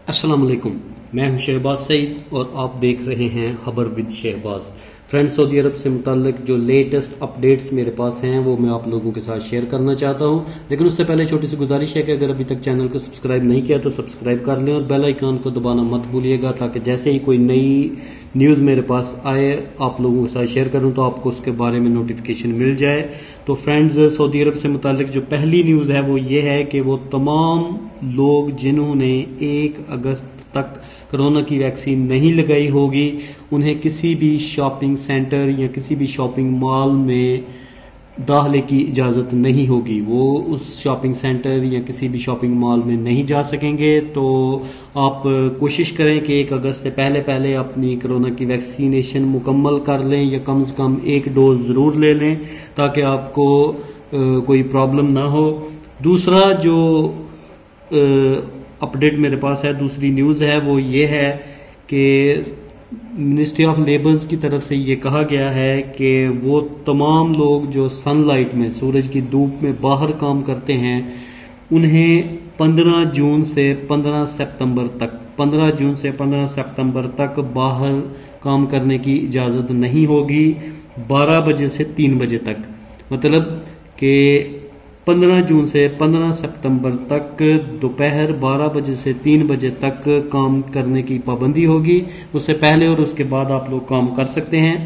अस्सलाम वालेकुम। मैं हूं शहबाज सईद और आप देख रहे हैं खबर विद शहबाज। फ्रेंड्स, सऊदी अरब से मुताल्लिक जो लेटेस्ट अपडेट्स मेरे पास हैं वो मैं आप लोगों के साथ शेयर करना चाहता हूं। लेकिन उससे पहले छोटी सी गुजारिश है कि अगर अभी तक चैनल को सब्सक्राइब नहीं किया तो सब्सक्राइब कर लें और बेल आइकन को दबाना मत भूलिएगा, ताकि जैसे ही कोई नई न्यूज़ मेरे पास आए आप लोगों के साथ शेयर करूं तो आपको उसके बारे में नोटिफिकेशन मिल जाए। तो फ्रेंड्स, सऊदी अरब से मुताल्लिक जो पहली न्यूज़ है वो ये है कि वो तमाम लोग जिन्होंने 1 अगस्त तक कोरोना की वैक्सीन नहीं लगाई होगी उन्हें किसी भी शॉपिंग सेंटर या किसी भी शॉपिंग मॉल में दाखिले की इजाज़त नहीं होगी। वो उस शॉपिंग सेंटर या किसी भी शॉपिंग मॉल में नहीं जा सकेंगे। तो आप कोशिश करें कि 1 अगस्त से पहले पहले अपनी कोरोना की वैक्सीनेशन मुकम्मल कर लें या कम से कम 1 डोज ज़रूर ले लें ताकि आपको कोई प्रॉब्लम ना हो। दूसरा जो अपडेट मेरे पास है, दूसरी न्यूज़ है, वो ये है कि मिनिस्ट्री ऑफ लेबर्स की तरफ से ये कहा गया है कि वो तमाम लोग जो सनलाइट में, सूरज की धूप में बाहर काम करते हैं उन्हें 15 जून से 15 सितंबर तक बाहर काम करने की इजाज़त नहीं होगी 12 बजे से 3 बजे तक। मतलब कि 15 जून से 15 सितंबर तक दोपहर 12 बजे से 3 बजे तक काम करने की पाबंदी होगी। उससे पहले और उसके बाद आप लोग काम कर सकते हैं।